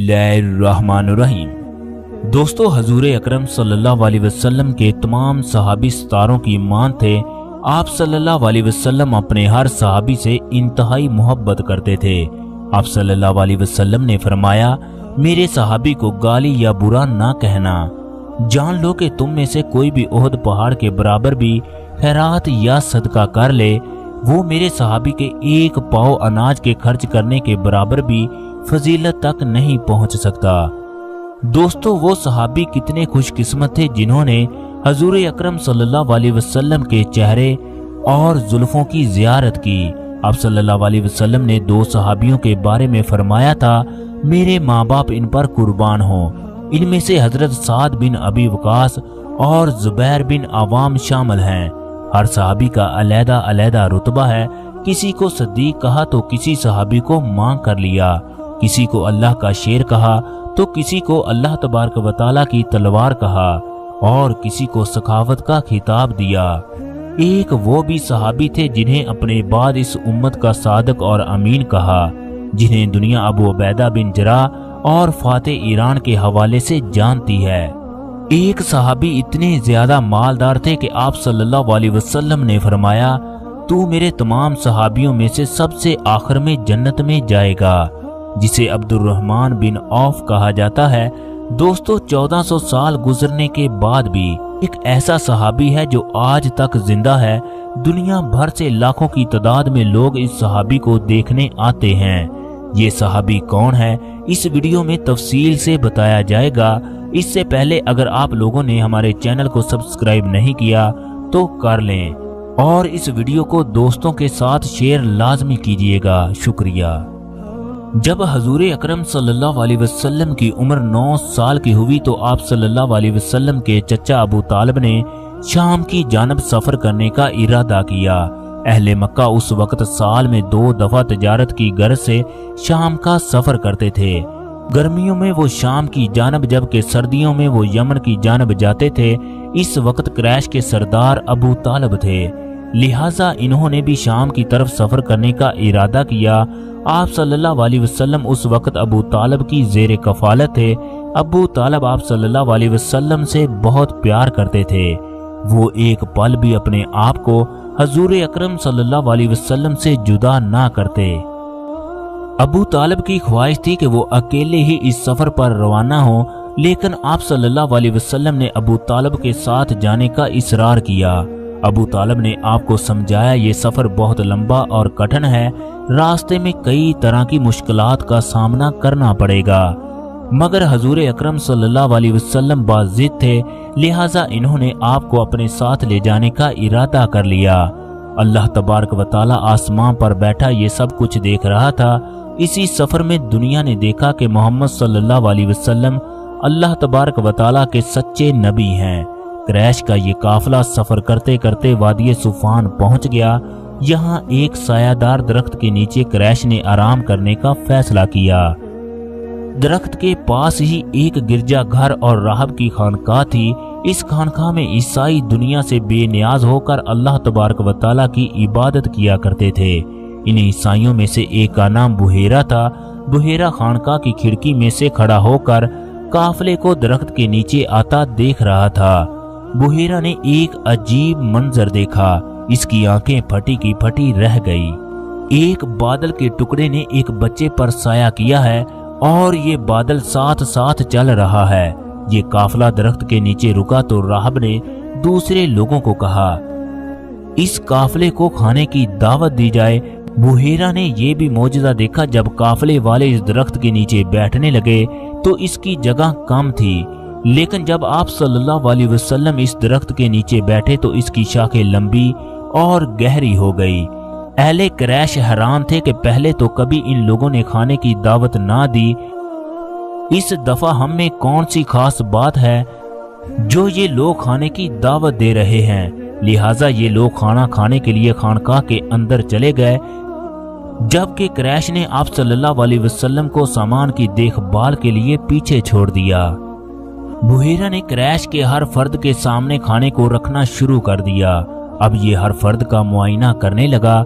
बिस्मिल्लाहिर्रहमानिर्रहीम। दोस्तों, हजूर अकरम सल्लल्लाहु अलैहि वसल्लम के तमाम सहाबी सितारों की ईमान थे। आप सल्लल्लाहु अलैहि वसल्लम अपने हर सहाबी से इंतहाई मोहब्बत करते थे। आप सल्लल्लाहु अलैहि वसल्लम ने फरमाया, मेरे सहाबी को गाली या बुरा ना कहना। जान लो कि तुम में से कोई भी ओहद पहाड़ के बराबर भी खैरात या सदका कर ले, वो मेरे सहाबी के एक पाव अनाज के खर्च करने के बराबर भी फजीलत तक नहीं पहुंच सकता। दोस्तों, वो सहाबी कितने खुशकिस्मत थे जिन्होंने हजूर अकरम सल्लल्लाहु अलैहि वसल्लम के चेहरे और जुल्फों की जियारत की। आप सल्लल्लाहु अलैहि वसल्लम ने दो सहाबियों के बारे में फरमाया था, मेरे माँ बाप इन पर कुर्बान हो। इनमें से हजरत साद बिन अबी वकास और जुबैर बिन अवाम शामिल हैं। हर सहाबी का अलहदा अलहदा रुतबा है। किसी को सद्दीक कहा तो किसी सहाबी को मांग कर लिया, किसी को अल्लाह का शेर कहा तो किसी को अल्लाह तबारक व तआला की तलवार कहा और किसी को सखावत का खिताब दिया। एक वो भी सहाबी थे जिन्हें अपने बाद इस उम्मत का सादक और अमीन कहा, जिन्हें दुनिया अबू उबैदा बिन जराह और फातेह ईरान के हवाले से जानती है। एक सहाबी इतने ज्यादा मालदार थे कि आप सल्लल्लाहु अलैहि वसल्लम ने फरमाया, तू मेरे तमाम सहाबियों में से सबसे आखिर में जन्नत में जाएगा, जिसे अब्दुर्रहमान बिन औफ कहा जाता है। दोस्तों, 1400 साल गुजरने के बाद भी एक ऐसा सहाबी है जो आज तक जिंदा है। दुनिया भर से लाखों की तादाद में लोग इस सहाबी को देखने आते हैं। ये सहाबी कौन है, इस वीडियो में तफसील से बताया जाएगा। इससे पहले अगर आप लोगों ने हमारे चैनल को सब्सक्राइब नहीं किया तो कर लें और इस वीडियो को दोस्तों के साथ शेयर लाजमी कीजिएगा। शुक्रिया। जब हजूर अकरम सल्लल्लाहु अलैहि वसल्लम की उम्र 9 साल की हुई तो आप सल्लल्लाहु अलैहि वसल्लम के चचा अबू तालिब ने शाम की जानब सफर करने का इरादा किया। अहले मक्का उस वक्त साल में 2 दफा तिजारत की गर्ज से शाम का सफर करते थे। गर्मियों में वो शाम की जानब जबकि सर्दियों में वो यमन की जानब जाते थे। इस वक्त क्रैश के सरदार अबू तालिब थे, लिहाजा इन्होंने भी शाम की तरफ सफर करने का इरादा किया। आप सल्लल्लाहु अलैहि वसल्लम उस वक्त अबू तालिब की जेर कफालत थे। अबू तालिब आप सल्लल्लाहु अलैहि वसल्लम से बहुत प्यार करते थे। वो एक पल भी अपने आप को हजूर अकरम सल्लल्लाहु अलैहि वसल्लम से जुदा ना करते। अबू तालिब की ख्वाहिश थी कि वो अकेले ही इस सफर पर रवाना हो, लेकिन आप सल्लल्लाहु अलैहि वसल्लम ने अबू तालिब के साथ जाने का इसरार किया। अबू तालिब ने आपको समझाया, ये सफर बहुत लंबा और कठिन है, रास्ते में कई तरह की मुश्किलात का सामना करना पड़ेगा। मगर हजूर अकरम सल्लल्लाहु अलैहि वसल्लम बाज़िद थे, लिहाजा इन्होंने आपको अपने साथ ले जाने का इरादा कर लिया। अल्लाह तबारक व तआला आसमां पर बैठा ये सब कुछ देख रहा था। इसी सफर में दुनिया ने देखा कि मोहम्मद सल्लल्लाहु अलैहि वसल्लम अल्लाह तबारक व तआला के सच्चे नबी हैं। क्रैश का ये काफिला सफर करते करते वादी सुफान पहुंच गया। यहाँ एक सायादार दरख्त के नीचे क्रैश ने आराम करने का फैसला किया। दरख्त के पास ही एक गिरजा घर और राहब की खानकाह थी। इस खानकाह में ईसाई दुनिया से बेनियाज होकर अल्लाह तबारक व तआला की इबादत किया करते थे। इन ईसाइयों में से एक का नाम बुहेरा था। बुहेरा खानकाह की खिड़की में से खड़ा होकर काफिले को दरख्त के नीचे आता देख रहा था। बुहेरा ने एक अजीब मंजर देखा। इसकी आंखें फटी की फटी रह गई। एक बादल के टुकड़े ने एक बच्चे पर साया किया है और ये बादल साथ साथ चल रहा है। ये काफिला दरख्त के नीचे रुका तो राहब ने दूसरे लोगों को कहा, इस काफिले को खाने की दावत दी जाए। बुहेरा ने ये भी मौजज़ा देखा, जब काफिले वाले इस दरख्त के नीचे बैठने लगे तो इसकी जगह कम थी, लेकिन जब आप सल्लल्लाहु अलैहि वसल्लम इस दरख्त के नीचे बैठे तो इसकी शाखें लंबी और गहरी हो गई। अहले क्रैश हैरान थे कि पहले तो कभी इन लोगों ने खाने की दावत ना दी, इस दफा हम में कौन सी खास बात है जो ये लोग खाने की दावत दे रहे हैं। लिहाजा ये लोग खाना खाने के लिए खानकाह के अंदर चले गए, जबकि क्रैश ने आप सल्लल्लाहु अलैहि वसल्लम को सामान की देखभाल के लिए पीछे छोड़ दिया। बुहेरा ने क्रैश के हर फर्द के सामने खाने को रखना शुरू कर दिया। अब ये हर फर्द का मुआयना करने लगा।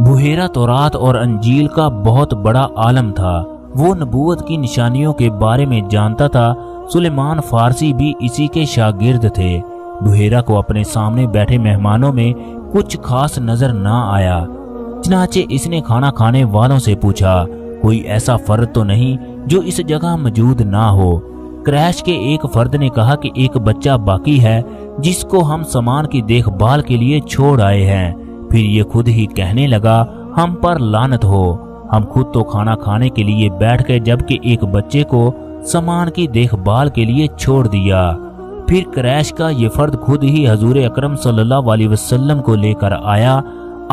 बुहेरा तौरात और अंजील का बहुत बड़ा आलम था। वो नबूवत की निशानियों के बारे में जानता था। सुलेमान फारसी भी इसी के शागिर्द थे। बुहेरा को अपने सामने बैठे मेहमानों में कुछ खास नजर ना आया। चनाचे इसने खाना खाने वालों से पूछा, कोई ऐसा फर्द तो नहीं जो इस जगह मौजूद ना हो। क्रैश के एक फर्द ने कहा कि एक बच्चा बाकी है जिसको हम सामान की देखभाल के लिए छोड़ आए हैं। फिर ये खुद ही कहने लगा, हम पर लानत हो, हम खुद तो खाना खाने के लिए बैठ गए जबकि एक बच्चे को सामान की देखभाल के लिए छोड़ दिया। फिर क्रैश का ये फर्द खुद ही हजूर अकरम सल्लल्लाहु अलैहि वसल्लम को लेकर आया।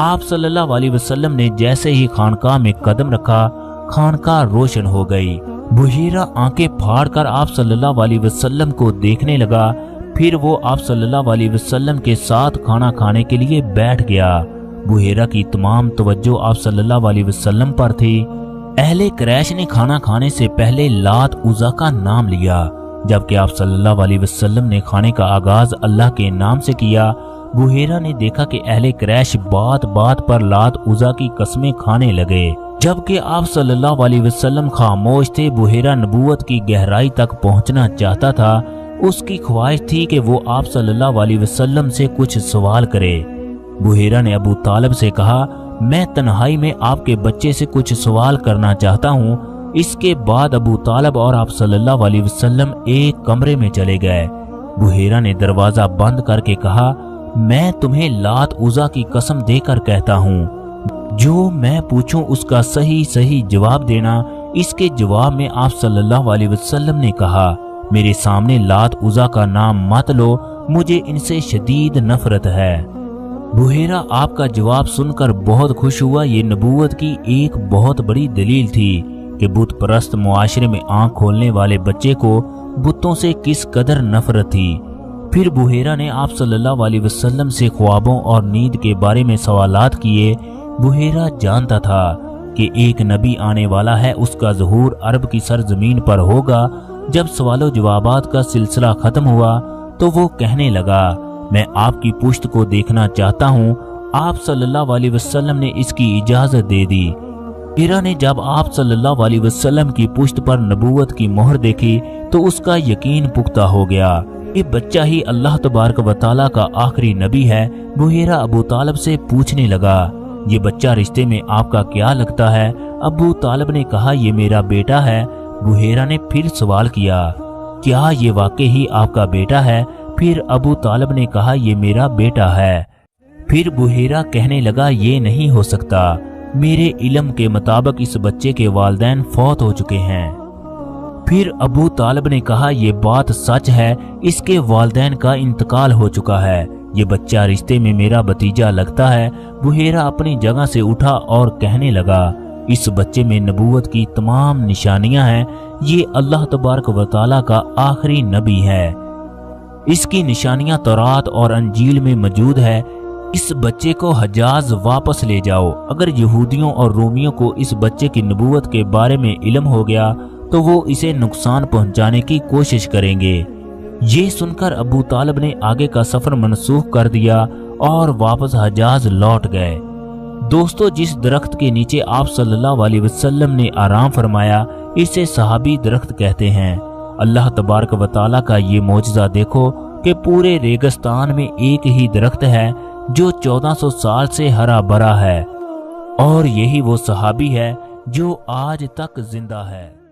आप सल्लल्लाहु अलैहि वसल्लम ने जैसे ही खानकाह में कदम रखा, खानकाह रोशन हो गई। बुहेरा आंखें फाड़कर आप सल्लल्लाहु अलैहि वसल्लम को देखने लगा। फिर वो आप सल्लल्लाहु अलैहि वसल्लम के साथ खाना खाने के लिए बैठ गया। बुहेरा की तमाम तवज्जो आप सल्लल्लाहु अलैहि वसल्लम पर थी। अहले क्रैश ने खाना खाने से पहले लात उज़ा का नाम लिया, जबकि आप सल्लल्लाहु अलैहि वसल्लम ने खाने का आगाज अल्लाह के नाम से किया। बुहेरा ने देखा कि अहले क्रैश बात बात पर लात उज़ा की कसमें खाने लगे, जबकि आप सल्लल्लाहु अलैहि वसल्लम खामोश थे। बुहेरा नबूवत की गहराई तक पहुंचना चाहता था। उसकी ख्वाहिश थी कि वो आप सल्लल्लाहु अलैहि वसल्लम से कुछ सवाल करे। बुहेरा ने अबू तालिब से कहा, मैं तन्हाई में आपके बच्चे से कुछ सवाल करना चाहता हूँ। इसके बाद अबू तालिब और आप सल्लल्लाहु अलैहि वसल्लम एक कमरे में चले गए। बुहेरा ने दरवाजा बंद करके कहा, मैं तुम्हें लात उज़ा की कसम देकर कहता हूँ, जो मैं पूछूं उसका सही सही जवाब देना। इसके जवाब में आप सल्लल्लाहु अलैहि वसल्लम ने कहा, मेरे सामने लात उज़ा का नाम मत लो, मुझे इनसे शदीद नफरत है। बुहेरा आपका जवाब सुनकर बहुत खुश हुआ। ये नबूवत की एक बहुत बड़ी दलील थी कि बुत परस्त मुआशरे में आंख खोलने वाले बच्चे को बुतों से किस कदर नफरत थी। फिर बुहेरा ने आप सल्लल्लाहु अलैहि वसल्लम से ख्वाबों और नींद के बारे में सवालात किए। बुहेरा जानता था कि एक नबी आने वाला है, उसका ज़हूर अरब की सरजमीन पर होगा। जब सवालों जवाबात का सिलसिला खत्म हुआ तो वो कहने लगा, मैं आपकी पुश्त को देखना चाहता हूँ। आप सल्लल्लाहु अलैहि वसल्लम ने इसकी इजाजत दे दी। बुहेरा ने जब आप सल्लल्लाहु अलैहि वसल्लम की पुश्त पर नबूवत की मोहर देखी तो उसका यकीन पुख्ता हो गया, ये बच्चा ही अल्लाह तबारक व तआला का आखिरी नबी है। बुहेरा अबू तालिब से पूछने लगा, ये बच्चा रिश्ते में आपका क्या लगता है? अबू तालिब ने कहा, ये मेरा बेटा है। बुहेरा ने फिर सवाल किया, क्या ये वाकई ही आपका बेटा है? फिर अबू तालिब ने कहा, ये मेरा बेटा है। फिर बुहेरा कहने लगा, ये नहीं हो सकता, मेरे इल्म के मुताबिक इस बच्चे के वालिदैन फौत हो चुके हैं। फिर अबू तालिब ने कहा, ये बात सच है, इसके वालिदैन का इंतकाल हो चुका है, ये बच्चा रिश्ते में मेरा भतीजा लगता है। बुहेरा अपनी जगह से उठा और कहने लगा, इस बच्चे में नबूवत की तमाम निशानियां हैं, ये अल्लाह तबारक व तआला का आखिरी नबी है। इसकी निशानियां तौरात और अंजील में मौजूद है। इस बच्चे को हजाज वापस ले जाओ। अगर यहूदियों और रोमियों को इस बच्चे की नबूवत के बारे में इल्म हो गया तो वो इसे नुकसान पहुंचाने की कोशिश करेंगे। ये सुनकर अबू तालिब ने आगे का सफर मनसूख कर दिया और वापस हजाज लौट गए। दोस्तों, जिस दरख्त के नीचे आप सल्लल्लाहु अलैहि वसल्लम ने आराम फरमाया, इसे सहाबी दरख्त कहते हैं। अल्लाह तबारक व तआला का ये मौजज़ा देखो कि पूरे रेगिस्तान में एक ही दरख्त है जो 1400 साल से हरा भरा है, और यही वो सहाबी है जो आज तक जिंदा है।